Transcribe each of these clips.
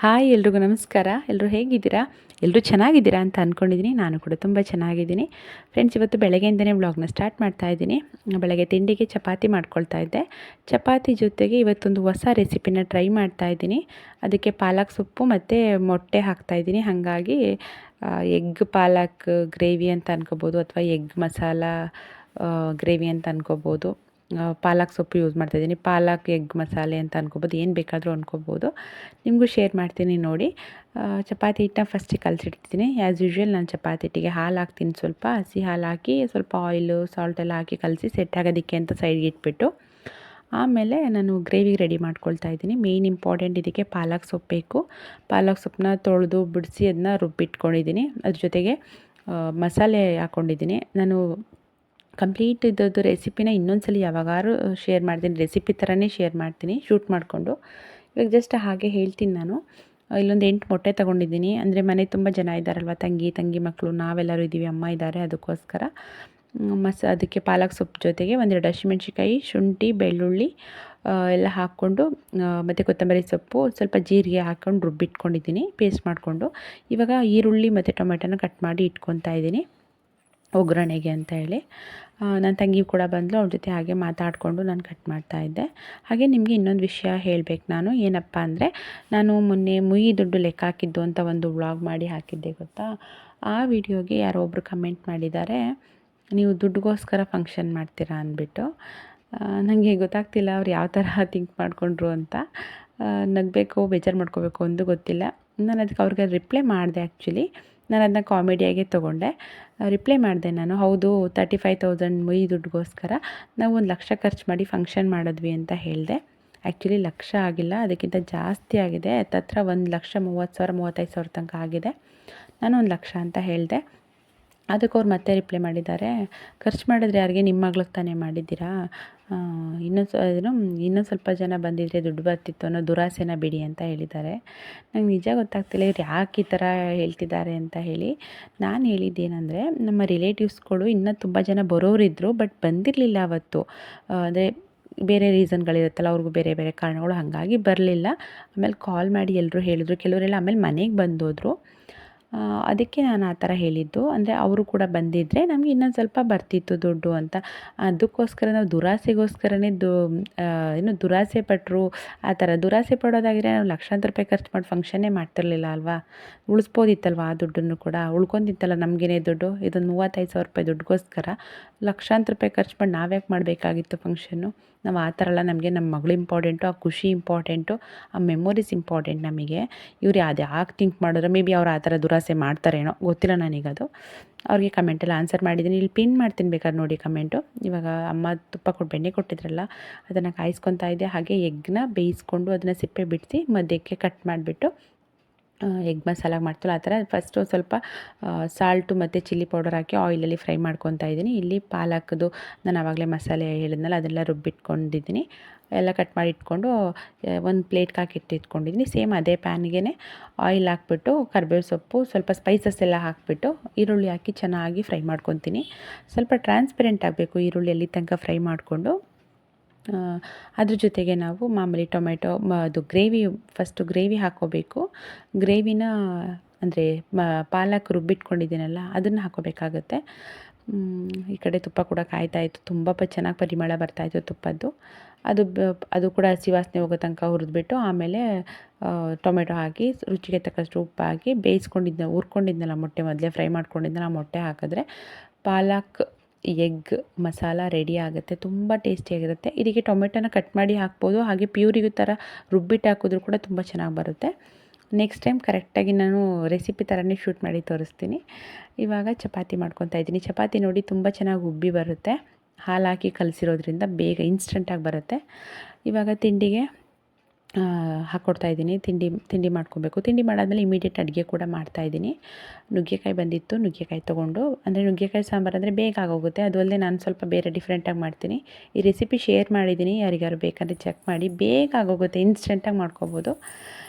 Hi ಎಲ್ರಿಗೂ ನಮಸ್ಕಾರ. ಎಲ್ಲರೂ ಹೇಗಿದ್ದೀರಾ? ಎಲ್ಲರೂ ಚೆನ್ನಾಗಿದ್ದೀರಾ ಅಂತ ಅಂದ್ಕೊಂಡಿದ್ದೀನಿ. ನಾನು ಕೂಡ ತುಂಬ ಚೆನ್ನಾಗಿದ್ದೀನಿ. ಫ್ರೆಂಡ್ಸ್, ಇವತ್ತು ಬೆಳಗ್ಗೆಯಿಂದನೇ ವ್ಲಾಗ್ನ ಸ್ಟಾರ್ಟ್ ಮಾಡ್ತಾ ಇದ್ದೀನಿ. ಬೆಳಗ್ಗೆ ತಿಂಡಿಗೆ ಚಪಾತಿ ಮಾಡ್ಕೊಳ್ತಾ ಇದ್ದೆ. ಚಪಾತಿ ಜೊತೆಗೆ ಇವತ್ತೊಂದು ಹೊಸ ರೆಸಿಪಿನ ಟ್ರೈ ಮಾಡ್ತಾ ಇದ್ದೀನಿ. ಅದಕ್ಕೆ ಪಾಲಕ್ ಸೊಪ್ಪು ಮತ್ತು ಮೊಟ್ಟೆ ಹಾಕ್ತಾಯಿದ್ದೀನಿ. ಹಾಗಾಗಿ ಎಗ್ ಪಾಲಕ್ ಗ್ರೇವಿ ಅಂತ ಅನ್ಕೋಬೋದು, ಅಥವಾ ಎಗ್ ಮಸಾಲ ಗ್ರೇವಿ ಅಂತ ಅನ್ಕೋಬೋದು. ಪಾಲಕ್ ಸೊಪ್ಪು ಯೂಸ್ ಮಾಡ್ತಾಯಿದ್ದೀನಿ. ಪಾಲಕ್ ಎಗ್ ಮಸಾಲೆ ಅಂತ ಅನ್ಕೋಬೋದು, ಏನು ಬೇಕಾದರೂ ಅನ್ಕೋಬೋದು. ನಿಮಗೂ ಶೇರ್ ಮಾಡ್ತೀನಿ ನೋಡಿ. ಚಪಾತಿ ಹಿಟ್ಟನ್ನ ಫಸ್ಟಿಗೆ ಕಲಸಿಡ್ತೀನಿ. ಆ್ಯಸ್ ಯೂಶ್ವಲ್ ನಾನು ಚಪಾತಿ ಹಿಟ್ಟಿಗೆ ಹಾಲು ಹಾಕ್ತೀನಿ, ಸ್ವಲ್ಪ ಹಸಿ ಹಾಲು ಹಾಕಿ ಸ್ವಲ್ಪ ಆಯಿಲು ಸಾಲ್ಟ್ ಎಲ್ಲ ಹಾಕಿ ಕಲಸಿ ಸೆಟ್ ಆಗೋದಕ್ಕೆ ಅಂತ ಸೈಡ್ಗೆ ಇಟ್ಬಿಟ್ಟು ಆಮೇಲೆ ನಾನು ಗ್ರೇವಿಗೆ ರೆಡಿ ಮಾಡ್ಕೊಳ್ತಾ ಇದ್ದೀನಿ. ಮೇಯ್ನ್ ಇಂಪಾರ್ಟೆಂಟ್ ಇದಕ್ಕೆ ಪಾಲಕ್ ಸೊಪ್ಪು ಬೇಕು. ಪಾಲಕ್ ಸೊಪ್ಪನ್ನ ತೊಳೆದು ಬಿಡಿಸಿ ಅದನ್ನ ರುಬ್ಬಿಟ್ಕೊಂಡಿದ್ದೀನಿ. ಅದ್ರ ಜೊತೆಗೆ ಮಸಾಲೆ ಹಾಕ್ಕೊಂಡಿದ್ದೀನಿ. ನಾನು ಕಂಪ್ಲೀಟ್ ಇದ್ದದ್ದು ರೆಸಿಪಿನ ಇನ್ನೊಂದ್ಸಲ ಯಾವಾಗಾದ್ರೂ ಶೇರ್ ಮಾಡ್ತೀನಿ, ರೆಸಿಪಿ ಥರನೇ ಶೇರ್ ಮಾಡ್ತೀನಿ ಶೂಟ್ ಮಾಡಿಕೊಂಡು. ಇವಾಗ ಜಸ್ಟ್ ಹಾಗೆ ಹೇಳ್ತೀನಿ ನಾನು. ಇಲ್ಲೊಂದು 8 ಮೊಟ್ಟೆ ತೊಗೊಂಡಿದ್ದೀನಿ. ಅಂದರೆ ಮನೆ ತುಂಬ ಜನ ಇದ್ದಾರಲ್ವ, ತಂಗಿ ಮಕ್ಕಳು ನಾವೆಲ್ಲರೂ ಇದ್ದೀವಿ, ಅಮ್ಮ ಇದ್ದಾರೆ. ಅದಕ್ಕೋಸ್ಕರ ಅದಕ್ಕೆ ಪಾಲಕ್ ಸೊಪ್ಪು ಜೊತೆಗೆ ಒಂದೆರಡು ಹಸಿಮೆಣ್ಸಿಕಾಯಿ, ಶುಂಠಿ, ಬೆಳ್ಳುಳ್ಳಿ ಎಲ್ಲ ಹಾಕ್ಕೊಂಡು ಮತ್ತು ಕೊತ್ತಂಬರಿ ಸೊಪ್ಪು, ಸ್ವಲ್ಪ ಜೀರಿಗೆ ಹಾಕ್ಕೊಂಡು ರುಬ್ಬಿಟ್ಕೊಂಡಿದ್ದೀನಿ ಪೇಸ್ಟ್ ಮಾಡಿಕೊಂಡು. ಇವಾಗ ಈರುಳ್ಳಿ ಮತ್ತು ಟೊಮೆಟೊನ ಕಟ್ ಮಾಡಿ ಇಟ್ಕೊತಾ ಇದ್ದೀನಿ ಒಗ್ಗರಣೆಗೆ ಅಂತ ಹೇಳಿ. ನನ್ನ ತಂಗಿ ಕೂಡ ಬಂದಳು, ಅವ್ರ ಜೊತೆ ಹಾಗೆ ಮಾತಾಡಿಕೊಂಡು ನಾನು ಕಟ್ ಮಾಡ್ತಾಯಿದ್ದೆ. ಹಾಗೆ ನಿಮಗೆ ಇನ್ನೊಂದು ವಿಷಯ ಹೇಳಬೇಕು ನಾನು. ಏನಪ್ಪ ಅಂದರೆ, ನಾನು ಮೊನ್ನೆ ಮುಯಿ ದುಡ್ಡು ಲೆಕ್ಕ ಹಾಕಿದ್ದು ಅಂತ ಒಂದು ವ್ಲಾಗ್ ಮಾಡಿ ಹಾಕಿದ್ದೆ ಗೊತ್ತಾ. ಆ ವಿಡಿಯೋಗೆ ಯಾರೋ ಒಬ್ಬರು ಕಮೆಂಟ್ ಮಾಡಿದ್ದಾರೆ, ನೀವು ದುಡ್ಡುಗೋಸ್ಕರ ಫಂಕ್ಷನ್ ಮಾಡ್ತೀರಾ ಅಂದ್ಬಿಟ್ಟು. ನನಗೆ ಗೊತ್ತಾಗ್ತಿಲ್ಲ ಅವ್ರು ಯಾವ ಥರ ಥಿಂಕ್ ಮಾಡಿಕೊಂಡ್ರು ಅಂತ. ನಗಬೇಕು ಬೇಜಾರು ಮಾಡ್ಕೋಬೇಕು ಒಂದು ಗೊತ್ತಿಲ್ಲ. ನಾನು ಅದಕ್ಕೆ ಅವ್ರಿಗೆ ರಿಪ್ಲೈ ಮಾಡಿದೆ. ಆ್ಯಕ್ಚುಲಿ ನಾನು ಅದನ್ನ ಕಾಮಿಡಿಯಾಗೆ ತೊಗೊಂಡೆ. ರಿಪ್ಲೈ ಮಾಡಿದೆ ನಾನು, ಹೌದು 35,000 ಮುಯಿ ದುಡ್ಡುಗೋಸ್ಕರ ನಾವು 1,00,000 ಖರ್ಚು ಮಾಡಿ ಫಂಕ್ಷನ್ ಮಾಡಿದ್ವಿ ಅಂತ ಹೇಳಿದೆ. ಆ್ಯಕ್ಚುಲಿ 1,00,000 ಆಗಿಲ್ಲ, ಅದಕ್ಕಿಂತ ಜಾಸ್ತಿ ಆಗಿದೆ. ಹತ್ತತ್ರ 1,30,000 35,000 ತನಕ ಆಗಿದೆ. ನಾನು 1,00,000 ಅಂತ ಹೇಳಿದೆ. ಅದಕ್ಕೆ ಅವ್ರು ಮತ್ತೆ ರಿಪ್ಲೈ ಮಾಡಿದ್ದಾರೆ, ಖರ್ಚು ಮಾಡಿದ್ರೆ ಯಾರಿಗೆ, ನಿಮ್ಮ ಮಗಳಿಗೆ ತಾನೇ ಮಾಡಿದ್ದೀರಾ, ಇನ್ನೂ ಸ್ವಲ್ಪ ಜನ ಬಂದಿದ್ದರೆ ದುಡ್ಡು ಬರ್ತಿತ್ತು ಅನ್ನೋ ದುರಾಸೆನ ಬಿಡಿ ಅಂತ ಹೇಳಿದ್ದಾರೆ. ನಂಗೆ ನಿಜ ಗೊತ್ತಾಗ್ತಿಲ್ಲ ಇವ್ರು ಯಾಕೆ ಈ ಥರ ಹೇಳ್ತಿದ್ದಾರೆ ಅಂತ ಹೇಳಿ. ನಾನು ಹೇಳಿದ್ದೇನೆಂದರೆ, ನಮ್ಮ ರಿಲೇಟಿವ್ಸ್ಗಳು ಇನ್ನೂ ತುಂಬ ಜನ ಬರೋರಿದ್ದರು, ಬಟ್ ಬಂದಿರಲಿಲ್ಲ ಅವತ್ತು. ಅಂದರೆ ಬೇರೆ ರೀಸನ್ಗಳಿರುತ್ತಲ್ಲ, ಅವ್ರಿಗೂ ಬೇರೆ ಬೇರೆ ಕಾರಣಗಳು, ಹಾಗಾಗಿ ಬರಲಿಲ್ಲ. ಆಮೇಲೆ ಕಾಲ್ ಮಾಡಿ ಎಲ್ಲರೂ ಹೇಳಿದ್ರು, ಕೆಲವರೆಲ್ಲ ಆಮೇಲೆ ಮನೆಗೆ ಬಂದೋದ್ರು. ಅದಕ್ಕೆ ನಾನು ಆ ಥರ ಹೇಳಿದ್ದು. ಅಂದರೆ ಅವರು ಕೂಡ ಬಂದಿದ್ದರೆ ನಮಗೆ ಇನ್ನೊಂದು ಸ್ವಲ್ಪ ಬರ್ತಿತ್ತು ದುಡ್ಡು ಅಂತ. ಅದಕ್ಕೋಸ್ಕರ ನಾವು ದುರಾಸೆಗೋಸ್ಕರನೇ ಏನು ದುರಾಸೆ ಪಟ್ಟರು. ಆ ಥರ ದುರಾಸೆ ಪಡೋದಾಗಿದ್ರೆ ನಾವು ಲಕ್ಷಾಂತರ ರೂಪಾಯಿ ಖರ್ಚು ಮಾಡಿ ಫಂಕ್ಷನ್ನೇ ಮಾಡ್ತಿರಲಿಲ್ಲ ಅಲ್ವಾ. ಉಳಿಸ್ಬೋದಿತ್ತಲ್ವ ಆ ದುಡ್ಡನ್ನು ಕೂಡ, ಉಳ್ಕೊಂತಿತ್ತಲ್ಲ ನಮಗೇನೆ ದುಡ್ಡು. ಇದೊಂದು 35,000 ರೂಪಾಯಿ ದುಡ್ಡುಗೋಸ್ಕರ ಲಕ್ಷಾಂತರ ರೂಪಾಯಿ ಖರ್ಚು ಮಾಡಿ ನಾವ್ಯಾಕೆ ಮಾಡಬೇಕಾಗಿತ್ತು ಫಂಕ್ಷನ್ನು. ನಾವು ಆ ಥರ ಎಲ್ಲ, ನಮಗೆ ನಮ್ಮ ಮಗಳು ಇಂಪಾರ್ಟೆಂಟು, ಆ ಖುಷಿ ಇಂಪಾರ್ಟೆಂಟು, ಆ ಮೆಮೊರೀಸ್ ಇಂಪಾರ್ಟೆಂಟ್ ನಮಗೆ. ಇವ್ರು ಅದು ಯಾಕೆ ಥಿಂಕ್ ಮಾಡಿದ್ರೆ, ಮೇ ಬಿ ಅವ್ರು ಆ ಥರ ದುರಾಸೆ ಮಾಡ್ತಾರೇನೋ ಗೊತ್ತಿಲ್ಲ ನನಗದು. ಅವ್ರಿಗೆ ಕಮೆಂಟೆಲ್ಲ ಆನ್ಸರ್ ಮಾಡಿದ್ದೀನಿ, ಇಲ್ಲಿ ಪಿನ್ ಮಾಡ್ತೀನಿ ಬೇಕಾದ್ರೆ ನೋಡಿ ಕಮೆಂಟು. ಇವಾಗ ಅಮ್ಮ ತುಪ್ಪ ಕೊಟ್ಟು ಬೆಣ್ಣೆ ಕೊಟ್ಟಿದ್ರಲ್ಲ, ಅದನ್ನು ಕಾಯಿಸ್ಕೊತಾ ಇದ್ದೆ. ಹಾಗೆ ಎಗ್ನ ಬೇಯಿಸ್ಕೊಂಡು ಅದನ್ನು ಸಿಪ್ಪೆ ಬಿಡಿಸಿ ಮಧ್ಯಕ್ಕೆ ಕಟ್ ಮಾಡಿಬಿಟ್ಟು ಎಗ್ ಮಸಾಲ ಮಾಡ್ತೀವಲ್ಲ ಆ ಥರ ಫಸ್ಟು ಸ್ವಲ್ಪ ಸಾಲ್ಟು ಮತ್ತು ಚಿಲ್ಲಿ ಪೌಡರ್ ಹಾಕಿ ಆಯಿಲಲ್ಲಿ ಫ್ರೈ ಮಾಡ್ಕೊತಾ ಇದ್ದೀನಿ. ಇಲ್ಲಿ ಪಾಲಕ್ದು ನಾನು ಆವಾಗಲೇ ಮಸಾಲೆ ಹೇಳಿದ್ನಲ್ಲ, ಅದೆಲ್ಲ ರುಬ್ಬಿಟ್ಕೊಂಡಿದ್ದೀನಿ. ಎಲ್ಲ ಕಟ್ ಮಾಡಿ ಇಟ್ಕೊಂಡು ಒಂದು ಪ್ಲೇಟ್ಗೆ ಹಾಕಿ ಇಟ್ಕೊಂಡಿದ್ದೀನಿ. ಸೇಮ್ ಅದೇ ಪ್ಯಾನ್ಗೆ ಆಯಿಲ್ ಹಾಕ್ಬಿಟ್ಟು ಕರಿಬೇವು ಸೊಪ್ಪು, ಸ್ವಲ್ಪ ಸ್ಪೈಸಸ್ ಎಲ್ಲ ಹಾಕಿಬಿಟ್ಟು ಈರುಳ್ಳಿ ಹಾಕಿ ಚೆನ್ನಾಗಿ ಫ್ರೈ ಮಾಡ್ಕೊತೀನಿ. ಸ್ವಲ್ಪ ಟ್ರಾನ್ಸ್ಪರೆಂಟ್ ಆಗಬೇಕು ಈರುಳ್ಳಿ ಅಲ್ಲಿ ತನಕ ಫ್ರೈ ಮಾಡಿಕೊಂಡು, ಅದ್ರ ಜೊತೆಗೆ ನಾವು ಮಾಮೂಲಿ ಟೊಮೆಟೊ ಅದು ಫಸ್ಟು ಗ್ರೇವಿ ಹಾಕ್ಕೋಬೇಕು. ಗ್ರೇವಿನ ಅಂದರೆ ಪಾಲಕ್ ರುಬ್ಬಿಟ್ಕೊಂಡಿದ್ದೀನಲ್ಲ ಅದನ್ನು ಹಾಕ್ಕೋಬೇಕಾಗತ್ತೆ. ಈ ಕಡೆ ತುಪ್ಪ ಕೂಡ ಕಾಯ್ತಾಯಿತ್ತು, ತುಂಬ ಚೆನ್ನಾಗಿ ಪರಿಮಳ ಬರ್ತಾಯಿತ್ತು ತುಪ್ಪದ್ದು. ಅದು ಕೂಡ ಹಸಿ ವಾಸನೆ ಹೋಗೋ ತನಕ ಹುರಿದ್ಬಿಟ್ಟು ಆಮೇಲೆ ಟೊಮೆಟೊ ಹಾಕಿ ರುಚಿಗೆ ತಕ್ಕಷ್ಟು ಉಪ್ಪು ಹಾಕಿ ಹುರ್ಕೊಂಡಿದ್ನಲ್ಲ ಮೊಟ್ಟೆ, ಮೊದಲೇ ಫ್ರೈ ಮಾಡ್ಕೊಂಡಿದ್ದೆನಲ್ಲ ಮೊಟ್ಟೆ ಹಾಕಿದ್ರೆ ಪಾಲಕ್ ಎಗ್ ಮಸಾಲ ರೆಡಿ ಆಗುತ್ತೆ. ತುಂಬ ಟೇಸ್ಟಿಯಾಗಿರುತ್ತೆ. ಇದಕ್ಕೆ ಟೊಮೆಟೊನ ಕಟ್ ಮಾಡಿ ಹಾಕ್ಬೋದು, ಹಾಗೆ ಪ್ಯೂರಿಗೂ ಥರ ರುಬ್ಬಿಟ್ಟು ಹಾಕಿದ್ರೂ ಕೂಡ ತುಂಬ ಚೆನ್ನಾಗಿ ಬರುತ್ತೆ. ನೆಕ್ಸ್ಟ್ ಟೈಮ್ ಕರೆಕ್ಟಾಗಿ ನಾನು ರೆಸಿಪಿ ಥರನೇ ಶೂಟ್ ಮಾಡಿ ತೋರಿಸ್ತೀನಿ. ಇವಾಗ ಚಪಾತಿ ಮಾಡ್ಕೊತಾ ಇದ್ದೀನಿ. ಚಪಾತಿ ನೋಡಿ ತುಂಬ ಚೆನ್ನಾಗಿ ಉಬ್ಬಿ ಬರುತ್ತೆ, ಹಾಲು ಹಾಕಿ ಕಲಸಿರೋದ್ರಿಂದ ಬೇಗ ಇನ್ಸ್ಟಂಟಾಗಿ ಬರುತ್ತೆ. ಇವಾಗ ತಿಂಡಿಗೆ ಹಾಕ್ಕೊಡ್ತಾಯಿದ್ದೀನಿ. ತಿಂಡಿ ಮಾಡ್ಕೊಬೇಕು. ತಿಂಡಿ ಮಾಡಾದ್ಮೇಲೆ ಇಮಿಡಿಯೇಟ್ ಅಡುಗೆ ಕೂಡ ಮಾಡ್ತಾಯಿದ್ದೀನಿ. ನುಗ್ಗೆಕಾಯಿ ಬಂದಿತ್ತು, ನುಗ್ಗೆಕಾಯಿ ತೊಗೊಂಡು, ಅಂದರೆ ನುಗ್ಗೆಕಾಯಿ ಸಾಂಬಾರು ಅಂದರೆ ಬೇಗ ಆಗೋಗುತ್ತೆ. ಅದು ಅಲ್ಲದೆ ನಾನು ಸ್ವಲ್ಪ ಬೇರೆ ಡಿಫ್ರೆಂಟಾಗಿ ಮಾಡ್ತೀನಿ. ಈ ರೆಸಿಪಿ ಶೇರ್ ಮಾಡಿದ್ದೀನಿ, ಯಾರಿಗಾರು ಬೇಕಂದರೆ ಚೆಕ್ ಮಾಡಿ. ಬೇಗ ಆಗೋಗುತ್ತೆ, ಇನ್ಸ್ಟೆಂಟಾಗಿ ಮಾಡ್ಕೊಬೋದು.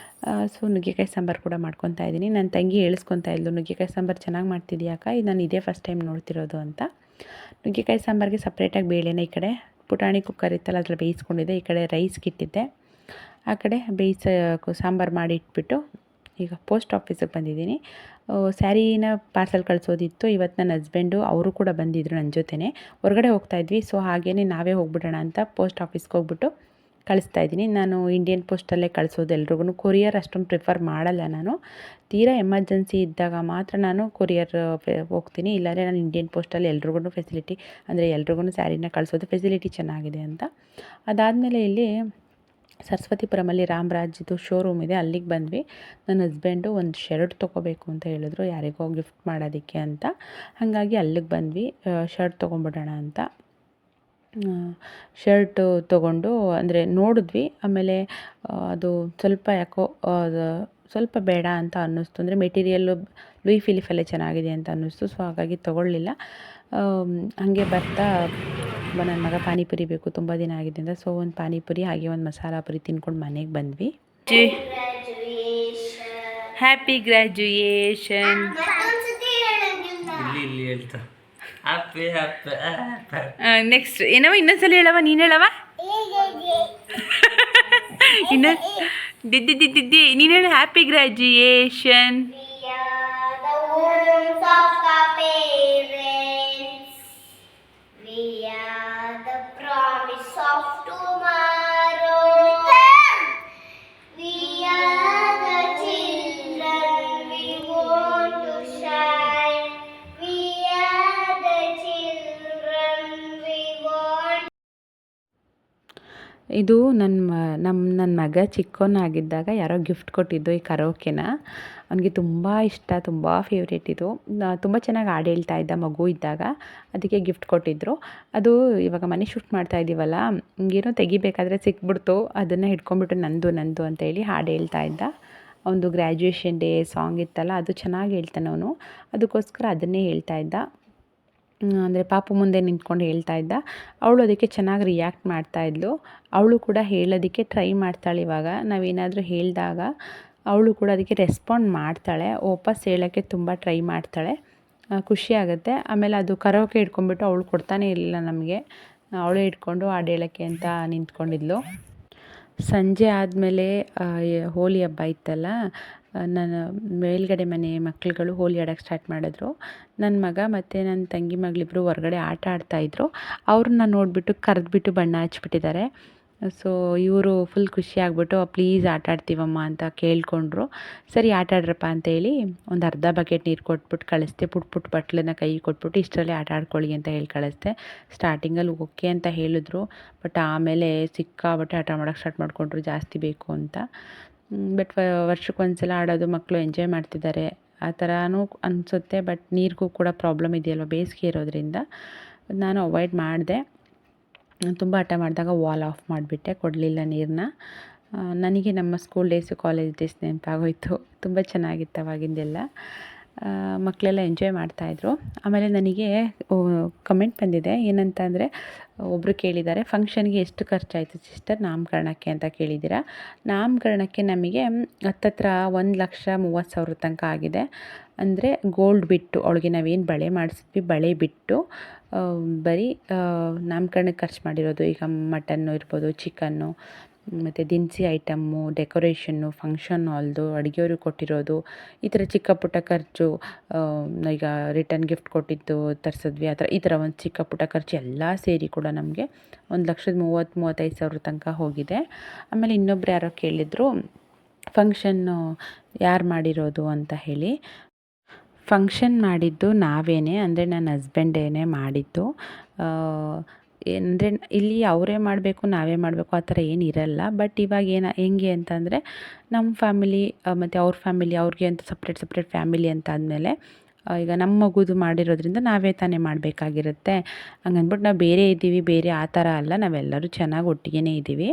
ಸೊ ನುಗ್ಗೆಕಾಯಿ ಸಾಂಬಾರು ಕೂಡ ಮಾಡ್ಕೊತಾ ಇದ್ದೀನಿ. ನನ್ನ ತಂಗಿ ಹೇಳಿಸ್ಕೊತಾ ಇದ್ಲು, ನುಗ್ಗೆಕಾಯಿ ಸಾಂಬಾರು ಚೆನ್ನಾಗಿ ಮಾಡ್ತಿದ್ಯಾಕ, ಇದು ನಾನು ಇದೇ ಫಸ್ಟ್ ಟೈಮ್ ನೋಡ್ತಿರೋದು ಅಂತ. ನುಗ್ಗೆಕಾಯಿ ಸಾಂಬಾರಿಗೆ ಸಪ್ರೇಟಾಗಿ ಬೇಳೆನ ಈ ಕಡೆ ಪುಟಾಣಿ ಕುಕ್ಕರ್ ಇತ್ತಲ್ಲ ಅದ್ರಲ್ಲಿ ಬೇಯಿಸ್ಕೊಂಡಿದ್ದೆ. ಈ ಕಡೆ ರೈಸ್ಗೆ ಇಟ್ಟಿದ್ದೆ. ಆ ಕಡೆ ಸಾಂಬಾರು ಮಾಡಿ ಇಟ್ಬಿಟ್ಟು ಈಗ ಪೋಸ್ಟ್ ಆಫೀಸಿಗೆ ಬಂದಿದ್ದೀನಿ. ಸ್ಯಾರಿನ ಪಾರ್ಸೆಲ್ ಕಳಿಸೋದಿತ್ತು. ಇವತ್ತು ನನ್ನ ಹಸ್ಬೆಂಡು ಅವರು ಕೂಡ ಬಂದಿದ್ದರು ನನ್ನ ಜೊತೆನೇ. ಹೊರಗಡೆ ಹೋಗ್ತಾಯಿದ್ವಿ, ಸೊ ಹಾಗೇ ನಾವೇ ಹೋಗ್ಬಿಡೋಣ ಅಂತ ಪೋಸ್ಟ್ ಆಫೀಸ್ಗೆ ಹೋಗ್ಬಿಟ್ಟು ಕಳಿಸ್ತಾ ಇದ್ದೀನಿ. ನಾನು ಇಂಡಿಯನ್ ಪೋಸ್ಟಲ್ಲೇ ಕಳಿಸೋದು ಎಲ್ರಿಗೂ. ಕೊರಿಯರ್ ಅಷ್ಟೊಂದು ಪ್ರಿಫರ್ ಮಾಡಲ್ಲ ನಾನು. ತೀರಾ ಎಮರ್ಜೆನ್ಸಿ ಇದ್ದಾಗ ಮಾತ್ರ ನಾನು ಕೊರಿಯರ್ ಹೋಗ್ತೀನಿ. ಇಲ್ಲಾಂದರೆ ನಾನು ಇಂಡಿಯನ್ ಪೋಸ್ಟಲ್ಲಿ ಎಲ್ರಿಗೂ ಫೆಸಿಲಿಟಿ, ಅಂದರೆ ಎಲ್ರಿಗೂ ಸ್ಯಾರಿನ ಕಳಿಸೋದು ಫೆಸಿಲಿಟಿ ಚೆನ್ನಾಗಿದೆ ಅಂತ. ಅದಾದಮೇಲೆ ಇಲ್ಲಿ ಸರಸ್ವತಿಪುರಮಲ್ಲಿ ರಾಮರಾಜ್ದು ಶೋರೂಮ್ ಇದೆ, ಅಲ್ಲಿಗೆ ಬಂದ್ವಿ. ನನ್ನ ಹಸ್ಬೆಂಡು ಒಂದು ಶರ್ಟ್ ತೊಗೋಬೇಕು ಅಂತ ಹೇಳಿದ್ರು, ಯಾರಿಗೋ ಗಿಫ್ಟ್ ಮಾಡೋದಕ್ಕೆ ಅಂತ. ಹಾಗಾಗಿ ಅಲ್ಲಿಗೆ ಬಂದ್ವಿ ಶರ್ಟ್ ತೊಗೊಂಬಿಡೋಣ ಅಂತ. ಶರ್ಟು ತೊಗೊಂಡು ಅಂದರೆ ನೋಡಿದ್ವಿ. ಆಮೇಲೆ ಅದು ಸ್ವಲ್ಪ ಯಾಕೋ ಸ್ವಲ್ಪ ಬೇಡ ಅಂತ ಅನ್ನಿಸ್ತು. ಅಂದರೆ ಮೆಟೀರಿಯಲ್ಲು ಲೂಯಿ ಫಿಲಿಪಲ್ಲೇ ಚೆನ್ನಾಗಿದೆ ಅಂತ ಅನ್ನಿಸ್ತು. ಸೊ ಹಾಗಾಗಿ ತೊಗೊಳ್ಳಿಲ್ಲ. ಹಾಗೆ ಬರ್ತಾ ನನ್ನ ಮಗ ಪಾನಿಪುರಿ ಬೇಕು ತುಂಬ ದಿನ ಆಗಿದೆ ಅಂತ, ಸೊ ಒಂದು ಪಾನಿಪುರಿ ಹಾಗೆ ಒಂದು ಮಸಾಲ ಪುರಿ ತಿನ್ಕೊಂಡು ಮನೆಗೆ ಬಂದ್ವಿ. Happy graduation. ನೆಕ್ಸ್ಟ್ ಏನವ ಇನ್ನೊಂದ್ಸಲ ಹೇಳವ, ನೀನು ಹೇಳವ. ದಿದ್ದಿ ನೀನು ಹೇಳ ಹ್ಯಾಪಿ ಗ್ರ್ಯಾಜುಯೇಷನ್. ಇದು ನನ್ನ ಮಗ ಚಿಕ್ಕವನಾಗಿದ್ದಾಗ ಯಾರೋ ಗಿಫ್ಟ್ ಕೊಟ್ಟಿದ್ದು ಈ ಕರೋಕೆನ. ಅವನಿಗೆ ತುಂಬ ಇಷ್ಟ, ತುಂಬ ಫೇವ್ರೇಟ್ ಇದು. ತುಂಬ ಚೆನ್ನಾಗಿ ಹಾಡು ಹೇಳ್ತಾ ಇದ್ದ ಮಗು ಇದ್ದಾಗ, ಅದಕ್ಕೆ ಗಿಫ್ಟ್ ಕೊಟ್ಟಿದ್ದರು. ಅದು ಇವಾಗ ಮನೆ ಶಿಫ್ಟ್ ಮಾಡ್ತಾ ಇದ್ದೀವಲ್ಲ, ಏನೋ ತೆಗಿಬೇಕಾದ್ರೆ ಸಿಕ್ಬಿಡ್ತು. ಅದನ್ನು ಹಿಡ್ಕೊಂಡ್ಬಿಟ್ಟು ನಂದು ಅಂತೇಳಿ ಹಾಡು ಹೇಳ್ತಾ ಇದ್ದ. ಒಂದು ಗ್ರ್ಯಾಜುಯೇಷನ್ ಡೇ ಸಾಂಗ್ ಇತ್ತಲ್ಲ, ಅದು ಚೆನ್ನಾಗಿ ಹೇಳ್ತಾನೆ ಅವನು. ಅದಕ್ಕೋಸ್ಕರ ಅದನ್ನೇ ಹೇಳ್ತಾ ಇದ್ದ. ಅಂದರೆ ಪಾಪು ಮುಂದೆ ನಿಂತ್ಕೊಂಡು ಹೇಳ್ತಾ ಇದ್ದ. ಅವಳು ಅದಕ್ಕೆ ಚೆನ್ನಾಗಿ ರಿಯಾಕ್ಟ್ ಮಾಡ್ತಾಯಿದ್ಲು. ಅವಳು ಕೂಡ ಹೇಳೋದಕ್ಕೆ ಟ್ರೈ ಮಾಡ್ತಾಳೆ. ಇವಾಗ ನಾವೇನಾದರೂ ಹೇಳಿದಾಗ ಅವಳು ಕೂಡ ಅದಕ್ಕೆ ರೆಸ್ಪಾಂಡ್ ಮಾಡ್ತಾಳೆ, ವಾಪಸ್ ಹೇಳೋಕ್ಕೆ ತುಂಬ ಟ್ರೈ ಮಾಡ್ತಾಳೆ. ಖುಷಿ ಆಗುತ್ತೆ. ಆಮೇಲೆ ಅದು ಕರೋಕೆ ಹಿಡ್ಕೊಂಡ್ಬಿಟ್ಟು ಅವಳು ಕೊಡ್ತಾನೆ ಇರಲಿಲ್ಲ ನಮಗೆ, ಅವಳೇ ಹಿಡ್ಕೊಂಡು ಹಾಡು ಹೇಳೋಕ್ಕೆ ಅಂತ ನಿಂತ್ಕೊಂಡಿದ್ಲು. ಸಂಜೆ ಆದಮೇಲೆ ಹೋಳಿ ಹಬ್ಬ ಇತ್ತಲ್ಲ, ನನ್ನ ಮೇಲ್ಗಡೆ ಮನೆ ಮಕ್ಕಳುಗಳು ಹೋಳಿ ಆಡೋಕ್ಕೆ ಸ್ಟಾರ್ಟ್ ಮಾಡಿದ್ರು. ನನ್ನ ಮಗ ಮತ್ತು ನನ್ನ ತಂಗಿ ಮಗಳಿಬ್ಬರು ಹೊರಗಡೆ ಆಟ ಆಡ್ತಾಯಿದ್ರು. ಅವ್ರನ್ನ ನೋಡಿಬಿಟ್ಟು ಕರೆದ್ಬಿಟ್ಟು ಬಣ್ಣ ಹಚ್ಬಿಟ್ಟಿದ್ದಾರೆ. ಸೊ ಇವರು ಫುಲ್ ಖುಷಿ ಆಗಿಬಿಟ್ಟು ಪ್ಲೀಸ್ ಆಟ ಆಡ್ತೀವಮ್ಮ ಅಂತ ಕೇಳಿಕೊಂಡ್ರು. ಸರಿ ಆಟ ಆಡ್ರಪ್ಪ ಅಂತೇಳಿ ಒಂದು ಅರ್ಧ ಬಕೆಟ್ ನೀರು ಕೊಟ್ಬಿಟ್ಟು ಕಳಿಸ್ದೆ. ಪುಟ್ ಬಟ್ಲನ್ನ ಕೈ ಕೊಟ್ಬಿಟ್ಟು ಇಷ್ಟರಲ್ಲೇ ಆಟ ಆಡ್ಕೊಳ್ಳಿ ಅಂತ ಹೇಳಿ ಕಳಿಸ್ದೆ. ಸ್ಟಾರ್ಟಿಂಗಲ್ಲಿ ಓಕೆ ಅಂತ ಹೇಳಿದ್ರು, ಬಟ್ ಆಮೇಲೆ ಸಿಕ್ಕಾಬಟ್ಟೆ ಆಟ ಮಾಡೋಕ್ಕೆ ಸ್ಟಾರ್ಟ್ ಮಾಡಿಕೊಂಡ್ರು ಜಾಸ್ತಿ ಬೇಕು ಅಂತ. ಬಟ್ ವರ್ಷಕ್ಕೊಂದ್ಸಲ ಆಡೋದು, ಮಕ್ಕಳು ಎಂಜಾಯ್ ಮಾಡ್ತಿದ್ದಾರೆ ಆ ಥರನೂ ಅನಿಸುತ್ತೆ. ಬಟ್ ನೀರಿಗೂ ಕೂಡ ಪ್ರಾಬ್ಲಮ್ ಇದೆಯಲ್ವ ಬೇಸಿಗೆ ಇರೋದ್ರಿಂದ ನಾನು ಅವಾಯ್ಡ್ ಮಾಡಿದೆ. ತುಂಬ ಹಠ ಮಾಡಿದಾಗ ವಾಲ್ ಆಫ್ ಮಾಡಿಬಿಟ್ಟೆ, ಕೊಡಲಿಲ್ಲ ನೀರನ್ನ. ನನಗೆ ನಮ್ಮ ಸ್ಕೂಲ್ ಡೇಸು ಕಾಲೇಜ್ ಡೇಸ್ ನೆನಪಾಗೋಯ್ತು. ತುಂಬ ಚೆನ್ನಾಗಿತ್ತು ಅವಾಗಿಂದೆಲ್ಲ. ಮಕ್ಕಳೆಲ್ಲ ಎಂಜಾಯ್ ಮಾಡ್ತಾಯಿದ್ರು. ಆಮೇಲೆ ನನಗೆ ಕಮೆಂಟ್ ಬಂದಿದೆ, ಏನಂತ ಅಂದರೆ ಒಬ್ಬರು ಕೇಳಿದ್ದಾರೆ, ಫಂಕ್ಷನ್ಗೆ ಎಷ್ಟು ಖರ್ಚಾಯಿತು ಸಿಸ್ಟರ್ ನಾಮಕರಣಕ್ಕೆ ಅಂತ ಕೇಳಿದ್ದೀರಾ. ನಾಮಕರಣಕ್ಕೆ ನಮಗೆ ಹತ್ತತ್ರ 1,30,000 ತನಕ ಆಗಿದೆ. ಅಂದರೆ ಗೋಲ್ಡ್ ಬಿಟ್ಟು, ಅವಳಿಗೆ ನಾವೇನು ಬಳೆ ಮಾಡಿಸಿದ್ವಿ ಬಳೆ ಬಿಟ್ಟು ಬರೀ ನಾಮಕರಣಕ್ಕೆ ಖರ್ಚು ಮಾಡಿರೋದು. ಈಗ ಮಟನ್ನು ಇರ್ಬೋದು, ಚಿಕನ್ನು, ಮತ್ತು ದಿನಸಿ ಐಟಮ್ಮು, ಡೆಕೋರೇಷನ್ನು, ಫಂಕ್ಷನ್ ಹಾಲ್ದು, ಅಡುಗೆಯವ್ರಿಗೆ ಕೊಟ್ಟಿರೋದು, ಈ ಥರ ಚಿಕ್ಕ ಪುಟ್ಟ ಖರ್ಚು, ಈಗ ರಿಟರ್ನ್ ಗಿಫ್ಟ್ ಕೊಟ್ಟಿದ್ದು ತರಿಸಿದ್ವಿ, ಈ ಥರ ಒಂದು ಚಿಕ್ಕ ಪುಟ್ಟ ಖರ್ಚು ಎಲ್ಲ ಸೇರಿ ಕೂಡ ನಮಗೆ 1,30,35,000 ತನಕ ಹೋಗಿದೆ. ಆಮೇಲೆ ಇನ್ನೊಬ್ರು ಯಾರೋ ಕೇಳಿದರು ಫಂಕ್ಷನ್ನು ಯಾರು ಮಾಡಿರೋದು ಅಂತ ಹೇಳಿ. ಫಂಕ್ಷನ್ ಮಾಡಿದ್ದು ನಾವೇನೇ, ಅಂದರೆ ನನ್ನ ಹಸ್ಬೆಂಡೇನೆ ಮಾಡಿದ್ದು. ಅಂದರೆ ಇಲ್ಲಿ ಅವರೇ ಮಾಡಬೇಕು ನಾವೇ ಮಾಡಬೇಕು ಆ ಥರ ಏನಿರಲ್ಲ. ಬಟ್ ಇವಾಗ ಹೆಂಗೆ ಅಂತಂದರೆ ನಮ್ಮ ಫ್ಯಾಮಿಲಿ ಮತ್ತು ಅವ್ರ ಫ್ಯಾಮಿಲಿ, ಅವ್ರಿಗೆ ಅಂತ ಸಪ್ರೇಟ್ ಫ್ಯಾಮಿಲಿ ಅಂತ ಆದಮೇಲೆ ಈಗ ನಮ್ಮ ಮಗುದು ಮಾಡಿರೋದ್ರಿಂದ ನಾವೇ ತಾನೇ ಮಾಡಬೇಕಾಗಿರುತ್ತೆ. ಹಂಗಂದ್ಬಿಟ್ಟು ನಾವು ಬೇರೆ ಇದ್ದೀವಿ, ಬೇರೆ ಆ ಥರ ಅಲ್ಲ, ನಾವೆಲ್ಲರೂ ಚೆನ್ನಾಗಿ ಒಟ್ಟಿಗೆ ಇದ್ದೀವಿ.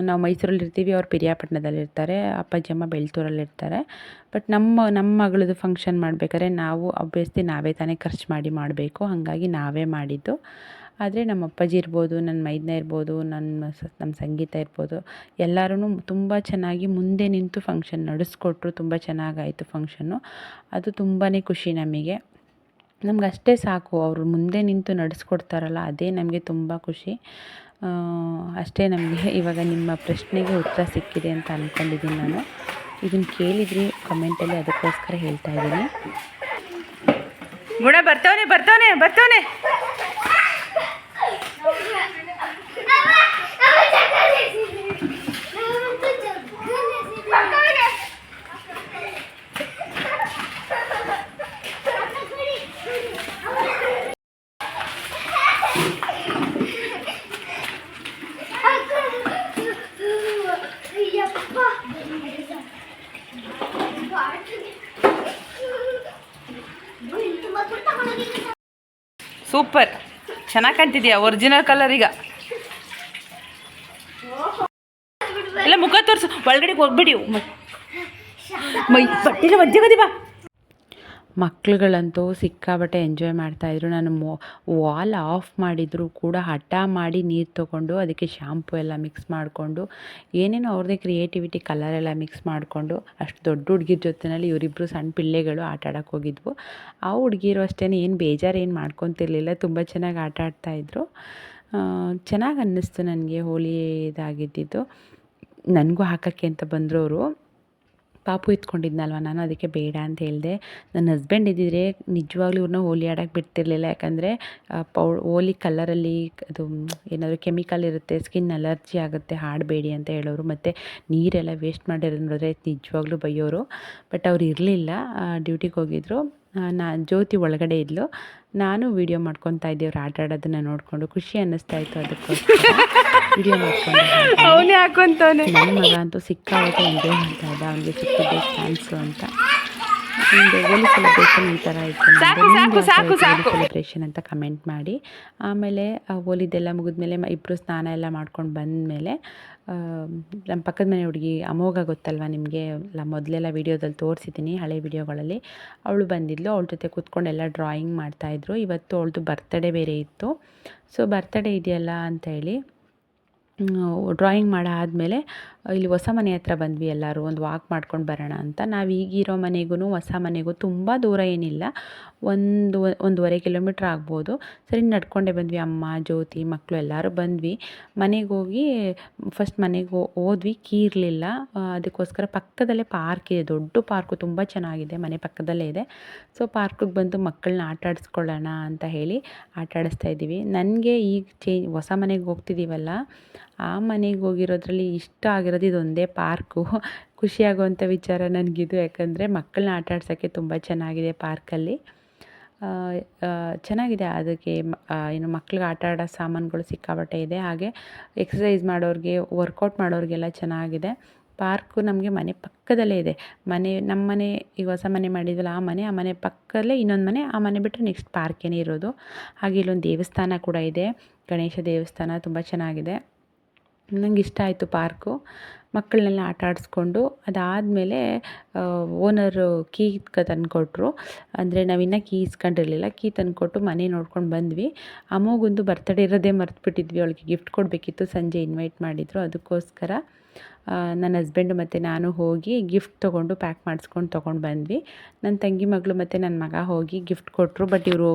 ನಾವು ಮೈಸೂರಲ್ಲಿರ್ತೀವಿ, ಅವ್ರು ಪಿರಿಯಾಪಟ್ಟಣದಲ್ಲಿರ್ತಾರೆ, ಅಪ್ಪಾಜಿ ಅಮ್ಮ ಬೆಳ್ತೂರಲ್ಲಿರ್ತಾರೆ. ಬಟ್ ನಮ್ಮ ಮಗಳದ್ದು ಫಂಕ್ಷನ್ ಮಾಡಬೇಕಾದ್ರೆ ನಾವು ಅಬ್ವಿಯಸ್ಲಿ ನಾವೇ ತಾನೇ ಖರ್ಚು ಮಾಡಬೇಕು. ಹಾಗಾಗಿ ನಾವೇ ಮಾಡಿದ್ದು. ಆದರೆ ನಮ್ಮ ಅಪ್ಪಾಜಿ ಇರ್ಬೋದು, ನನ್ನ ಮೈದನ ಇರ್ಬೋದು, ನಮ್ಮ ಸಂಗೀತ ಇರ್ಬೋದು, ಎಲ್ಲರೂ ತುಂಬ ಚೆನ್ನಾಗಿ ಮುಂದೆ ನಿಂತು ಫಂಕ್ಷನ್ ನಡೆಸ್ಕೊಟ್ರು. ತುಂಬ ಚೆನ್ನಾಗಾಯಿತು ಫಂಕ್ಷನ್ನು. ಅದು ತುಂಬಾ ಖುಷಿ ನಮಗೆ. ನಮ್ಗೆ ಅಷ್ಟೇ ಸಾಕು, ಅವರು ಮುಂದೆ ನಿಂತು ನಡೆಸ್ಕೊಡ್ತಾರಲ್ಲ ಅದೇ ನಮಗೆ ತುಂಬ ಖುಷಿ. ಅಷ್ಟೇ. ನಮಗೆ ಇವಾಗ ನಿಮ್ಮ ಪ್ರಶ್ನೆಗೆ ಉತ್ತರ ಸಿಕ್ಕಿದೆ ಅಂತ ಅಂದ್ಕೊಂಡಿದ್ದೀನಿ ನಾನು. ಇದನ್ನು ಕೇಳಿದ್ರಿ ಕಮೆಂಟಲ್ಲಿ, ಅದಕ್ಕೋಸ್ಕರ ಹೇಳ್ತಾ ಇದ್ದೀನಿ. ಗುಣ ಬರ್ತಾವನೆ ಬರ್ತಾವನೆ ಬರ್ತಾವನೆ. ಸೂಪರ್, ಚೆನ್ನಾಗಿ ಕಾಣ್ತಿದ್ಯಾ. Original colour. ಈಗ ಎಲ್ಲ ಮುಖ ತೋರಿಸು, ಒಳಗಡೆ ಹೋಗ್ಬಿಡಿ. ಮೈ ಬಟ್ಟೆಲ್ಲ ಒಜ್ಜಗದಿ ಬಾ. ಮಕ್ಳುಗಳಂತೂ ಸಿಕ್ಕಾಬಟ್ಟೆ ಎಂಜಾಯ್ ಮಾಡ್ತಾಯಿದ್ರು. ನಾನು ವಾಲ್ ಆಫ್ ಮಾಡಿದರೂ ಕೂಡ ಹಠ ಮಾಡಿ ನೀರು ತೊಗೊಂಡು ಅದಕ್ಕೆ ಶಾಂಪು ಎಲ್ಲ ಮಿಕ್ಸ್ ಮಾಡಿಕೊಂಡು ಏನೇನೋ ಅವ್ರದ್ದೇ ಕ್ರಿಯೇಟಿವಿಟಿ ಕಲರೆಲ್ಲ ಮಿಕ್ಸ್ ಮಾಡಿಕೊಂಡು ಅಷ್ಟು ದೊಡ್ಡ ಹುಡುಗಿರ ಜೊತೆಯಲ್ಲಿ ಇವರಿಬ್ಬರು ಸಣ್ಣ ಪಿಳ್ಳೆಗಳು ಆಟ ಆಡೋಕ್ಕೆ ಹೋಗಿದ್ವು. ಆ ಹುಡುಗಿರು ಅಷ್ಟೇ ಏನು ಬೇಜಾರು ಏನು ಮಾಡ್ಕೊತಿರ್ಲಿಲ್ಲ, ತುಂಬ ಚೆನ್ನಾಗಿ ಆಟ ಆಡ್ತಾಯಿದ್ರು. ಚೆನ್ನಾಗಿ ಅನ್ನಿಸ್ತು ನನಗೆ ಹೋಳಿ ಇದಾಗಿದ್ದಿದ್ದು. ನನಗೂ ಹಾಕೋಕ್ಕೆ ಅಂತ ಬಂದರು ಅವರು. ಪಾಪು ಇತ್ಕೊಂಡಿದ್ನಲ್ವ ನಾನು, ಅದಕ್ಕೆ ಬೇಡ ಅಂತ ಹೇಳಿದೆ. ನನ್ನ ಹಸ್ಬೆಂಡ್ ಇದ್ದಿದ್ರೆ ನಿಜವಾಗ್ಲೂ ಇವ್ರನ್ನ ಹೋಲಿ ಆಡೋಕ್ಕೆ ಬಿಡ್ತಿರ್ಲಿಲ್ಲ. ಯಾಕಂದರೆ ಹೋಲಿ ಕಲರಲ್ಲಿ ಅದು ಏನಾದರೂ ಕೆಮಿಕಲ್ ಇರುತ್ತೆ, ಸ್ಕಿನ್ ಅಲರ್ಜಿ ಆಗುತ್ತೆ, ಆಡಬೇಡಿ ಅಂತ ಹೇಳೋರು. ಮತ್ತು ನೀರೆಲ್ಲ ವೇಸ್ಟ್ ಮಾಡಿರೋದು ನೋಡಿದ್ರೆ ನಿಜವಾಗ್ಲೂ ಬೈಯೋರು. ಬಟ್ ಅವ್ರು ಇರಲಿಲ್ಲ, ಡ್ಯೂಟಿಗೆ ಹೋಗಿದ್ರು. ಜ್ಯೋತಿ ಒಳಗಡೆ ಇದ್ಲು. ನಾನು ವೀಡಿಯೋ ಮಾಡ್ಕೊತಾ ಇದ್ದೆ ಅವ್ರು ಆಟ ಆಡೋದನ್ನು ನೋಡಿಕೊಂಡು. ಖುಷಿ ಅನ್ನಿಸ್ತಾ ಇತ್ತು, ಅದಕ್ಕೋಸ್ಕರ ವಿಡಿಯೋ ಮಾಡ್ಕೊಂಡು. ಅವನೇ ಹಾಕೊಂತವನೆ. ನನ್ನ ಮಗ ಅಂತೂ ಸಿಕ್ಕಾಬಟ್ಟೆ ಎಂಜಾಯ್ ಮಾಡ್ತಾ ಇದ್ದ. ಅವನಿಗೆ ಸಿಕ್ಕಿದ್ದೆ ಚಾನ್ಸು ಅಂತ. ನಿಮ್ಮದು ಹೋಲಿ ಸೆಲೆಬ್ರೇಷನ್ ಈ ಥರ ಇತ್ತು, ಸೆಲೆಬ್ರೇಷನ್ ಅಂತ ಕಮೆಂಟ್ ಮಾಡಿ. ಆಮೇಲೆ ಹೋಲಿದೆಲ್ಲ ಮುಗಿದ್ಮೇಲೆ ಇಬ್ಬರು ಸ್ನಾನ ಎಲ್ಲ ಮಾಡ್ಕೊಂಡು ಬಂದಮೇಲೆ ನಮ್ಮ ಪಕ್ಕದ ಮನೆ ಹುಡುಗಿ ಅಮೋಘ ಗೊತ್ತಲ್ವ ನಿಮಗೆ, ಮೊದಲೆಲ್ಲ ವೀಡಿಯೋದಲ್ಲಿ ತೋರಿಸಿದ್ದೀನಿ, ಹಳೆ ವೀಡಿಯೋಗಳಲ್ಲಿ. ಅವಳು ಬಂದಿದ್ಲು. ಅವಳ ಜೊತೆ ಕೂತ್ಕೊಂಡು ಎಲ್ಲ ಡ್ರಾಯಿಂಗ್ ಮಾಡ್ತಾಯಿದ್ರು. ಇವತ್ತು ಅವಳದು ಬರ್ತಡೇ ಬೇರೆ ಇತ್ತು. ಸೊ ಬರ್ತಡೇ ಇದೆಯಲ್ಲ ಅಂತ ಹೇಳಿ ಡ್ರಾಯಿಂಗ್ ಮಾಡಾದಮೇಲೆ ಇಲ್ಲಿ ಹೊಸ ಮನೆ ಹತ್ರ ಬಂದ್ವಿ ಎಲ್ಲರೂ. ಒಂದು ವಾಕ್ ಮಾಡ್ಕೊಂಡು ಬರೋಣ ಅಂತ. ನಾವು ಈಗಿರೋ ಮನೆಗೂ ಹೊಸ ಮನೆಗೂ ತುಂಬ ದೂರ ಏನಿಲ್ಲ, 1.5 ಕಿಲೋಮೀಟ್ರ್ ಆಗ್ಬೋದು. ಸರಿ ನಡ್ಕೊಂಡೇ ಬಂದ್ವಿ, ಅಮ್ಮ, ಜ್ಯೋತಿ, ಮಕ್ಕಳು ಎಲ್ಲರೂ ಬಂದ್ವಿ. ಮನೆಗೆ ಹೋಗಿ ಫಸ್ಟ್ ಮನೆಗೆ ಹೋದ್ವಿ. ಕೀ ಇರಲಿಲ್ಲ, ಅದಕ್ಕೋಸ್ಕರ ಪಕ್ಕದಲ್ಲೇ ಪಾರ್ಕ್ ಇದೆ, ದೊಡ್ಡ ಪಾರ್ಕು, ತುಂಬ ಚೆನ್ನಾಗಿದೆ, ಮನೆ ಪಕ್ಕದಲ್ಲೇ ಇದೆ. ಸೊ ಪಾರ್ಕಿಗೆ ಬಂದು ಮಕ್ಕಳನ್ನ ಆಟ ಆಡಿಸ್ಕೊಳ್ಳೋಣ ಅಂತ ಹೇಳಿ ಆಟ ಆಡಿಸ್ತಾ ಇದ್ದೀವಿ. ನನಗೆ ಈಗ ಹೊಸ ಮನೆಗೆ ಹೋಗ್ತಿದ್ದೀವಲ್ಲ, ಆ ಮನೆಗೆ ಹೋಗಿರೋದ್ರಲ್ಲಿ ಇಷ್ಟ ಆಗಿರೋದು ಇದೊಂದೇ ಪಾರ್ಕು. ಖುಷಿಯಾಗುವಂಥ ವಿಚಾರ ನನಗಿದು. ಯಾಕಂದರೆ ಮಕ್ಕಳನ್ನ ಆಟ ಆಡ್ಸೋಕ್ಕೆ ತುಂಬ ಚೆನ್ನಾಗಿದೆ ಪಾರ್ಕಲ್ಲಿ. ಚೆನ್ನಾಗಿದೆ. ಅದಕ್ಕೆ ಏನು ಮಕ್ಳಿಗೆ ಆಟ ಆಡೋ ಸಾಮಾನುಗಳು ಸಿಕ್ಕಾಪಟ್ಟೆ ಇದೆ. ಹಾಗೆ ಎಕ್ಸಸೈಸ್ ಮಾಡೋರಿಗೆ, ವರ್ಕೌಟ್ ಮಾಡೋರಿಗೆಲ್ಲ ಚೆನ್ನಾಗಿದೆ. ಪಾರ್ಕು ನಮಗೆ ಮನೆ ಪಕ್ಕದಲ್ಲೇ ಇದೆ. ನಮ್ಮ ಮನೆ ಈಗ ಹೊಸ ಮನೆ ಮಾಡಿದ್ವಲ್ಲ, ಆ ಮನೆ ಪಕ್ಕದಲ್ಲೇ ಇನ್ನೊಂದು ಮನೆ, ಆ ಮನೆ ಬಿಟ್ಟರೆ ನೆಕ್ಸ್ಟ್ ಪಾರ್ಕೇನೇ ಇರೋದು. ಹಾಗೆ ಇಲ್ಲೊಂದು ದೇವಸ್ಥಾನ ಕೂಡ ಇದೆ, ಗಣೇಶ ದೇವಸ್ಥಾನ, ತುಂಬ ಚೆನ್ನಾಗಿದೆ. ನಂಗೆ ಇಷ್ಟ ಆಯಿತು ಪಾರ್ಕು. ಮಕ್ಕಳನ್ನೆಲ್ಲ ಆಟ ಆಡಿಸ್ಕೊಂಡು ಅದಾದಮೇಲೆ ಓನರು ಕೀ ತಂದುಕೊಟ್ರು. ಅಂದರೆ ನಾವಿನ್ನೂ ಕೀ ಇಸ್ಕೊಂಡಿರಲಿಲ್ಲ. ಕೀ ತಂದುಕೊಟ್ಟು ಮನೆ ನೋಡ್ಕೊಂಡು ಬಂದ್ವಿ. ಅಮ್ಮಗೊಂದು ಬರ್ತಡೇ ಇರೋದೇ ಮರ್ತುಬಿಟ್ಟಿದ್ವಿ. ಅವಳಿಗೆ ಗಿಫ್ಟ್ ಕೊಡಬೇಕಿತ್ತು, ಸಂಜೆ ಇನ್ವೈಟ್ ಮಾಡಿದರು. ಅದಕ್ಕೋಸ್ಕರ ನನ್ನ ಹಸ್ಬೆಂಡು ಮತ್ತು ನಾನು ಹೋಗಿ ಗಿಫ್ಟ್ ತೊಗೊಂಡು ಪ್ಯಾಕ್ ಮಾಡಿಸ್ಕೊಂಡು ತೊಗೊಂಡು ಬಂದ್ವಿ. ನನ್ನ ತಂಗಿ ಮಗಳು ಮತ್ತು ನನ್ನ ಮಗ ಹೋಗಿ ಗಿಫ್ಟ್ ಕೊಟ್ಟರು. ಬಟ್ ಇವರು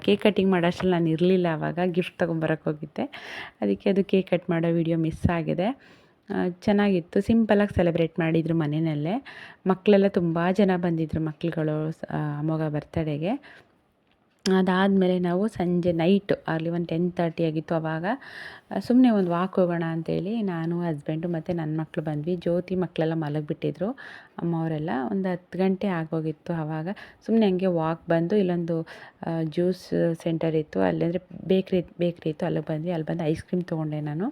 ಕೇಕ್ ಕಟ್ಟಿಂಗ್ ಮಾಡೋ ಅಷ್ಟರಲ್ಲಿ ನಾನು ಇರಲಿಲ್ಲ. ಆವಾಗ ಗಿಫ್ಟ್ ತೊಗೊಂಬರಕ್ಕೆ ಹೋಗಿದ್ದೆ, ಅದಕ್ಕೆ ಅದು ಕೇಕ್ ಕಟ್ ಮಾಡೋ ವಿಡಿಯೋ ಮಿಸ್ ಆಗಿದೆ. ಚೆನ್ನಾಗಿತ್ತು, ಸಿಂಪಲಾಗಿ ಸೆಲೆಬ್ರೇಟ್ ಮಾಡಿದರು ಮನೆಯಲ್ಲೇ. ಮಕ್ಕಳೆಲ್ಲ ತುಂಬ ಜನ ಬಂದಿದ್ದರು, ಮಕ್ಕಳುಗಳು ಅಮೋಘ ಬರ್ತಡೇಗೆ. ಅದಾದಮೇಲೆ ನಾವು ಸಂಜೆ ನೈಟು ಅಲ್ಲಿ ಒಂದು 10:30 ಆಗಿತ್ತು. ಆವಾಗ ಸುಮ್ಮನೆ ಒಂದು ವಾಕ್ ಹೋಗೋಣ ಅಂತೇಳಿ ನಾನು, ಹಸ್ಬೆಂಡು ಮತ್ತು ನನ್ನ ಮಕ್ಕಳು ಬಂದ್ವಿ. ಜ್ಯೋತಿ ಮಕ್ಕಳೆಲ್ಲ ಮಲಗಿಬಿಟ್ಟಿದ್ರು, ಅಮ್ಮವರೆಲ್ಲ. ಒಂದು 10 ಗಂಟೆ ಆಗೋಗಿತ್ತು. ಆವಾಗ ಸುಮ್ಮನೆ ಹಂಗೆ ವಾಕ್ ಬಂದು ಇಲ್ಲೊಂದು ಜ್ಯೂಸ್ ಸೆಂಟರ್ ಇತ್ತು, ಅಲ್ಲಂದರೆ ಬೇಕ್ರಿ ಇತ್ತು, ಅಲ್ಲಿಗೆ ಬಂದ್ವಿ. ಅಲ್ಲಿ ಬಂದು ಐಸ್ ಕ್ರೀಮ್ ತೊಗೊಂಡೆ ನಾನು.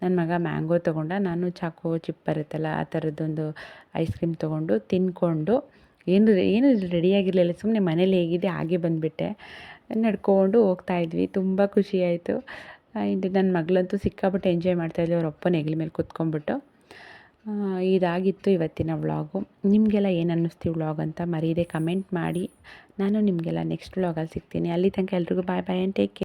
ನನ್ನ ಮಗ ಮ್ಯಾಂಗೋ ತೊಗೊಂಡ, ನಾನು ಚಾಕೋ ಚಿಪ್ ಬರುತ್ತಲ್ಲ ಆ ಥರದ್ದೊಂದು ಐಸ್ ಕ್ರೀಮ್ ತೊಗೊಂಡು ತಿಂದ್ಕೊಂಡು ಏನು ರೆಡಿಯಾಗಿರಲಿಲ್ಲ, ಸುಮ್ಮನೆ ಮನೇಲಿ ಹೇಗಿದೆ ಹಾಗೆ ಬಂದುಬಿಟ್ಟೆ. ನಡ್ಕೊಂಡು ಹೋಗ್ತಾಯಿದ್ವಿ. ತುಂಬ ಖುಷಿಯಾಯಿತು. ಇದು ನನ್ನ ಮಗಳಂತೂ ಸಿಕ್ಕಾಪಟ್ಟೆ ಎಂಜಾಯ್ ಮಾಡ್ತಾಯಿದ್ವಿ, ಅವ್ರ ಅಪ್ಪನ ಹೆಗಲ ಮೇಲೆ ಕೂತ್ಕೊಂಡ್ಬಿಟ್ಟು. ಇದಾಗಿತ್ತು ಇವತ್ತಿನ ವ್ಲಾಗು. ನಿಮಗೆಲ್ಲ ಏನು ಅನ್ನಿಸ್ತೀವಿ ವ್ಲಾಗ್ ಅಂತ ಮರೀದೆ ಕಮೆಂಟ್ ಮಾಡಿ. ನಾನು ನಿಮಗೆಲ್ಲ ನೆಕ್ಸ್ಟ್ ವ್ಲಾಗಲ್ಲಿ ಸಿಗ್ತೀನಿ. ಅಲ್ಲಿ ತನಕ ಎಲ್ರಿಗೂ ಬಾಯ್ ಆ್ಯಂಡ್ ಟೇಕ್ ಕೇರ್.